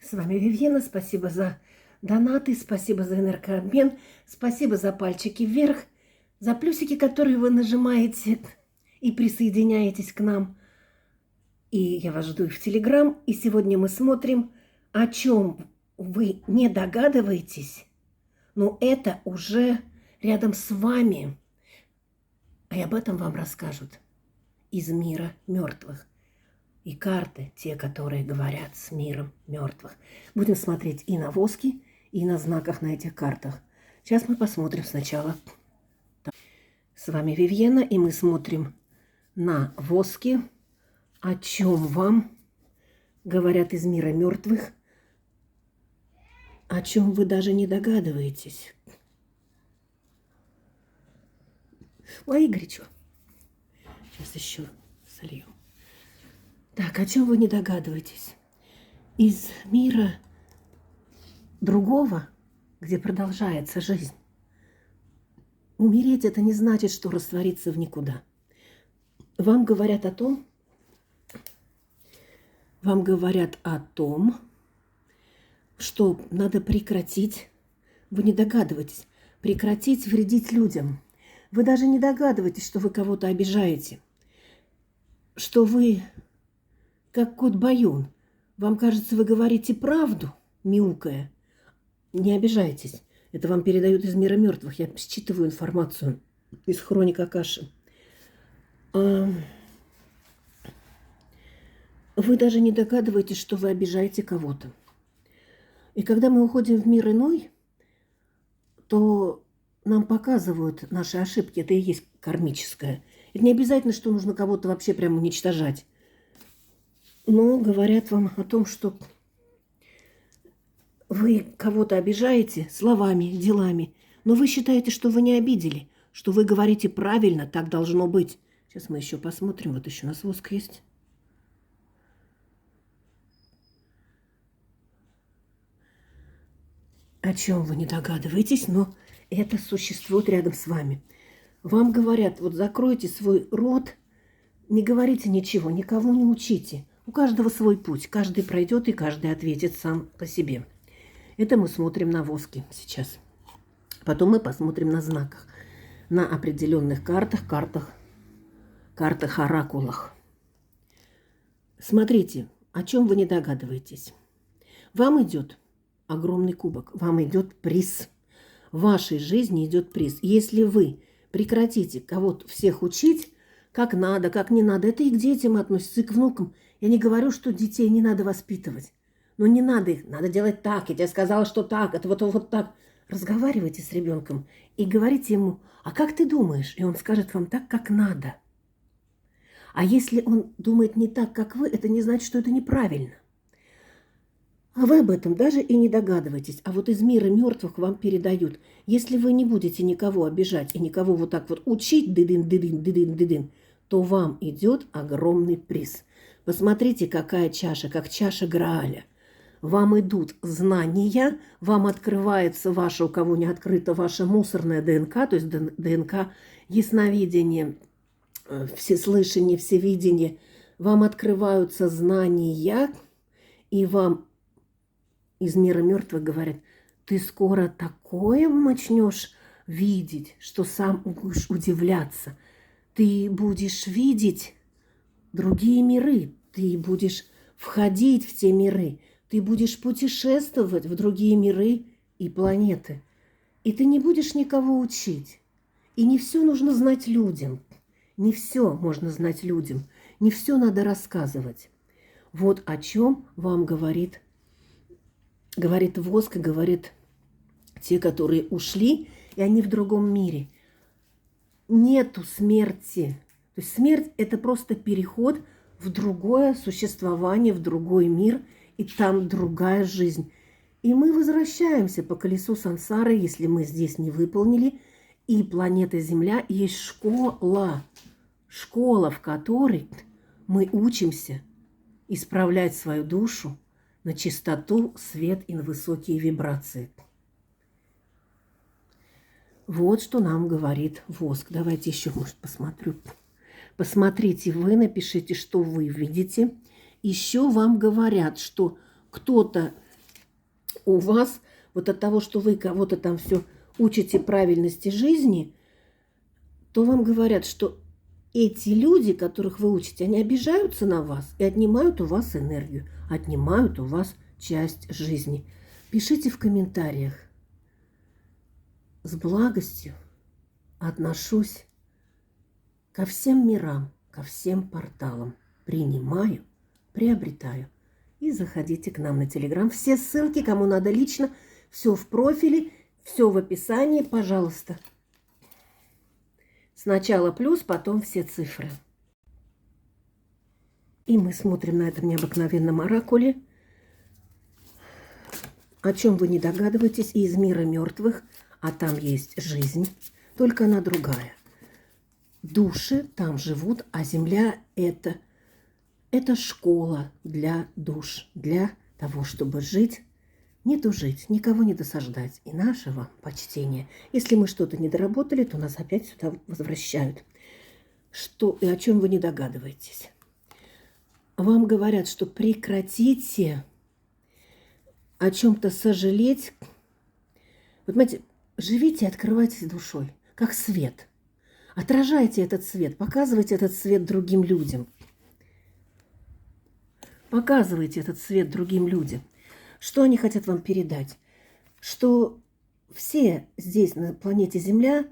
С вами Вивьена. Спасибо за донаты, спасибо за энергообмен, спасибо за пальчики вверх, за плюсики, которые вы нажимаете и присоединяетесь к нам. И я вас жду и в Телеграм. И сегодня мы смотрим, о чем вы не догадываетесь, но это уже рядом с вами. И об этом вам расскажут из мира мертвых. И карты, те, которые говорят с миром мертвых. Будем смотреть и на воске, и на знаках на этих картах. Сейчас мы посмотрим сначала. С вами Вивьена, и мы смотрим на воске, о чем вам говорят из мира мертвых, о чем вы даже не догадываетесь. Ой, горячо. Сейчас еще солью. Так, о чем вы не догадываетесь? Из мира другого, где продолжается жизнь. Умереть – это не значит, что раствориться в никуда. Вам говорят о том, что надо прекратить, вы не догадываетесь, прекратить вредить людям. Вы даже не догадываетесь, что вы кого-то обижаете, что вы как кот Баюн. Вам кажется, вы говорите правду, мяукая. Не обижайтесь. Это вам передают из мира мертвых. Я считываю информацию из хроник Акаши. Вы даже не догадываетесь, что вы обижаете кого-то. И когда мы уходим в мир иной, то нам показывают наши ошибки. Это и есть кармическое. Это не обязательно, что нужно кого-то вообще прям уничтожать. Но говорят вам о том, что вы кого-то обижаете словами, делами, но вы считаете, что вы не обидели, что вы говорите правильно, так должно быть. Сейчас мы еще посмотрим. Вот еще у нас воск есть. О чем вы не догадываетесь, но это существует рядом с вами. Вам говорят, вот закройте свой рот, не говорите ничего, никого не учите. У каждого свой путь, каждый пройдет и каждый ответит сам по себе. Это мы смотрим на воске сейчас. Потом мы посмотрим на знаках, на определенных картах, оракулах. Смотрите, о чем вы не догадываетесь. Вам идет огромный кубок, вам идет приз. В вашей жизни идет приз. Если вы прекратите кого-то всех учить, как надо, как не надо, это и к детям относится, и к внукам. Я не говорю, что детей не надо воспитывать. Но не надо их, надо делать так. Я тебе сказала, что так, это вот так. Разговаривайте с ребенком и говорите ему, а как ты думаешь? И он скажет вам так, как надо. А если он думает не так, как вы, это не значит, что это неправильно. А вы об этом даже и не догадываетесь. А вот из мира мертвых вам передают. Если вы не будете никого обижать и никого вот так вот учить, дыдын, то вам идет огромный приз. Посмотрите, какая чаша, как чаша Грааля. Вам идут знания, вам открывается ваша, у кого не открыта, ваша мусорная ДНК, то есть ДНК ясновидение, всеслышание, всевидение. Вам открываются знания, и вам из мира мертвых говорят, ты скоро такое начнешь видеть, что сам будешь удивляться. Ты будешь видеть другие миры, ты будешь входить в те миры, ты будешь путешествовать в другие миры и планеты. И ты не будешь никого учить. И не все нужно знать людям. Не все можно знать людям. Не все надо рассказывать. Вот о чем вам говорит воск, и говорит те, которые ушли, и они в другом мире. Нету смерти. То есть смерть – это просто переход в другое существование, в другой мир, и там другая жизнь. И мы возвращаемся по колесу сансары, если мы здесь не выполнили. И планета Земля есть школа, в которой мы учимся исправлять свою душу на чистоту, свет и на высокие вибрации. Вот что нам говорит воск. Давайте еще, может, посмотрю. Посмотрите вы, напишите, что вы видите. Еще вам говорят, что кто-то у вас, вот от того, что вы кого-то там все учите правильности жизни, то вам говорят, что эти люди, которых вы учите, они обижаются на вас и отнимают у вас энергию, отнимают у вас часть жизни. Пишите в комментариях. С благостью отношусь ко всем мирам, ко всем порталам. Принимаю, приобретаю. И заходите к нам на Телеграм. Все ссылки, кому надо лично, все в профиле, все в описании, пожалуйста. Сначала плюс, потом все цифры. И мы смотрим на этом необыкновенном оракуле. О чем вы не догадываетесь, из мира мертвых, а там есть жизнь, только она другая. Души там живут, а земля это школа для душ, для того, чтобы жить, не тужить, никого не досаждать. И нашего почтения. Если мы что-то не доработали, то нас опять сюда возвращают. Что и о чем вы не догадываетесь. Вам говорят, что прекратите о чем-то сожалеть. Вот, понимаете, живите и открывайтесь душой, как свет. Отражайте этот свет, показывайте этот свет другим людям. Показывайте этот свет другим людям. Что они хотят вам передать? Что все здесь, на планете Земля,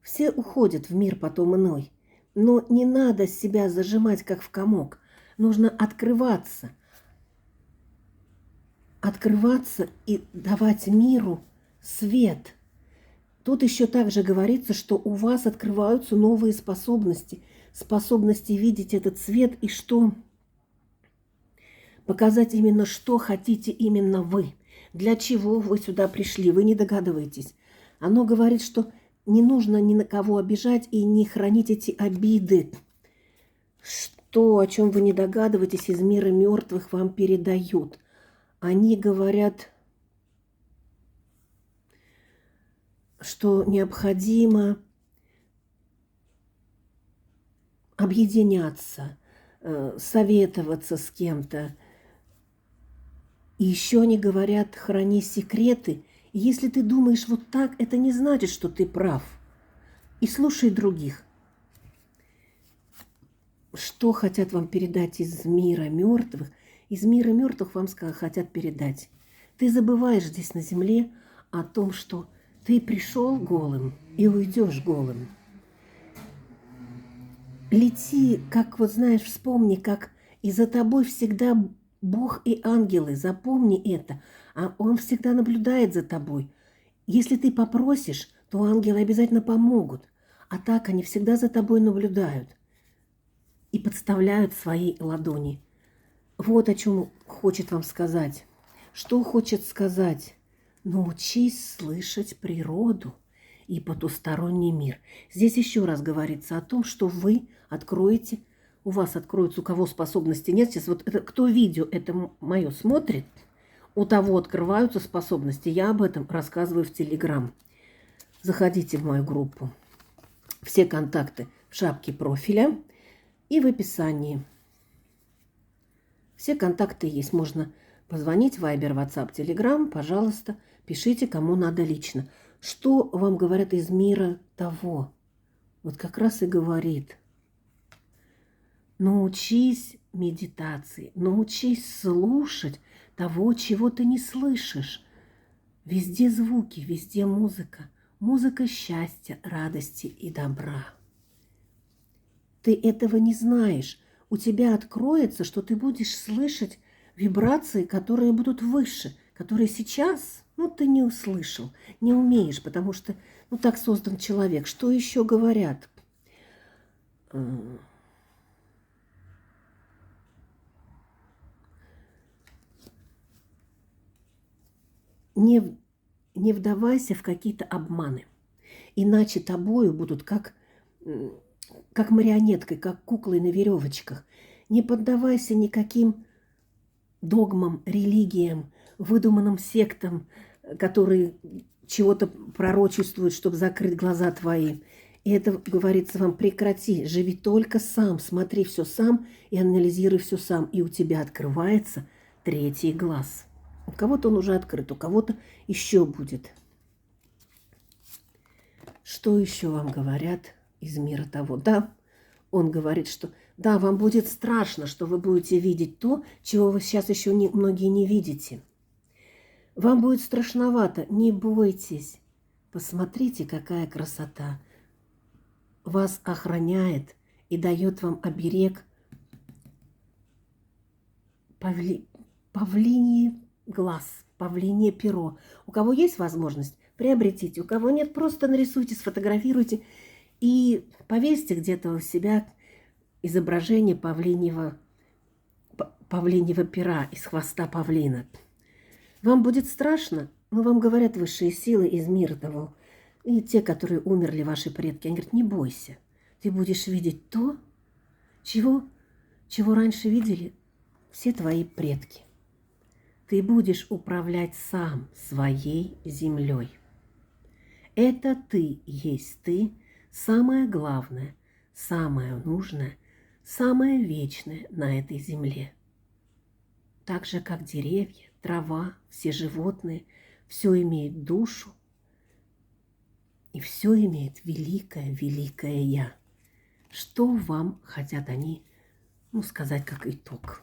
все уходят в мир потом иной. Но не надо себя зажимать, как в комок. Нужно открываться. Открываться и давать миру свет. Тут еще также говорится, что у вас открываются новые способности. Способности видеть этот свет и что... Показать именно, что хотите именно вы. Для чего вы сюда пришли, вы не догадываетесь. Оно говорит, что не нужно ни на кого обижать и не хранить эти обиды. Что, о чем вы не догадываетесь, из мира мертвых вам передают. Они говорят, что необходимо объединяться, советоваться с кем-то. И еще они говорят, храни секреты. И если ты думаешь вот так, это не значит, что ты прав. И слушай других. Что хотят вам передать из мира мертвых? Из мира мертвых вам хотят передать. Ты забываешь здесь на земле о том, что ты пришел голым и уйдешь голым. Лети, как вот знаешь, вспомни, как и за тобой всегда Бог и ангелы, запомни это, а Он всегда наблюдает за тобой. Если ты попросишь, то ангелы обязательно помогут, а так они всегда за тобой наблюдают и подставляют свои ладони. Вот о чем хочет вам сказать. Что хочет сказать? Научись слышать природу и потусторонний мир. Здесь еще раз говорится о том, что вы откроете, у вас откроются, у кого способности нет. Сейчас вот это, кто видео это мое смотрит, у того открываются способности. Я об этом рассказываю в Телеграм. Заходите в мою группу. Все контакты в шапке профиля и в описании. Все контакты есть. Можно позвонить, Viber, WhatsApp, Telegram. Пожалуйста, пишите, кому надо лично. Что вам говорят из мира того? Вот как раз и говорит. Научись медитации, научись слушать того, чего ты не слышишь. Везде звуки, везде музыка. Музыка счастья, радости и добра. Ты этого не знаешь. У тебя откроется, что ты будешь слышать вибрации, которые будут выше, которые сейчас, ты не услышал, не умеешь, потому что, так создан человек. Что еще говорят? Не вдавайся в какие-то обманы, иначе тобою будут как марионеткой, как куклой на веревочках. Не поддавайся никаким догмам, религиям, выдуманным сектам, которые чего-то пророчествуют, чтобы закрыть глаза твои. И это говорится вам, прекрати, живи только сам, смотри все сам и анализируй все сам. И у тебя открывается третий глаз. У кого-то он уже открыт, у кого-то еще будет. Что еще вам говорят из мира того? Да, он говорит, что да, вам будет страшно, что вы будете видеть то, чего вы сейчас еще многие не видите. Вам будет страшновато, не бойтесь. Посмотрите, какая красота. Вас охраняет и дает вам оберег павлиний глаз, павлинье перо. У кого есть возможность, приобретите. У кого нет, просто нарисуйте, сфотографируйте и повесьте где-то у себя изображение павлиньего пера из хвоста павлина. Вам будет страшно, но вам говорят высшие силы из мира того, и те, которые умерли, ваши предки. Они говорят, не бойся, ты будешь видеть то, чего раньше видели все твои предки. Ты будешь управлять сам своей землей. Это ты есть ты, самое главное, самое нужное, самое вечное на этой земле. Так же, как деревья, трава, все животные, все имеет душу, и все имеет великое Я. Что вам хотят они, сказать как итог?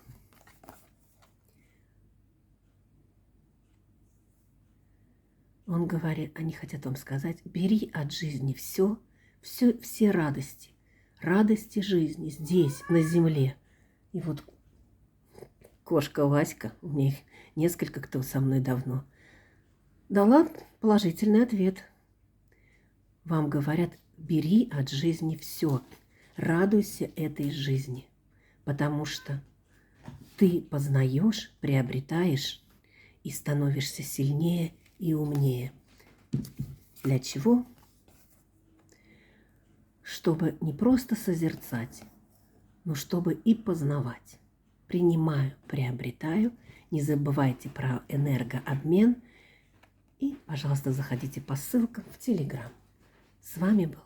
Он говорит, они хотят вам сказать, бери от жизни все радости, радости жизни здесь, на земле. И вот кошка Васька, у меня их несколько, кто со мной давно, дала положительный ответ. Вам говорят, бери от жизни все, радуйся этой жизни, потому что ты познаешь, приобретаешь и становишься сильнее и умнее. Для чего? Чтобы не просто созерцать, но чтобы и познавать. Принимаю, приобретаю. Не забывайте про энергообмен. И, пожалуйста, заходите по ссылкам в Телеграм. С вами был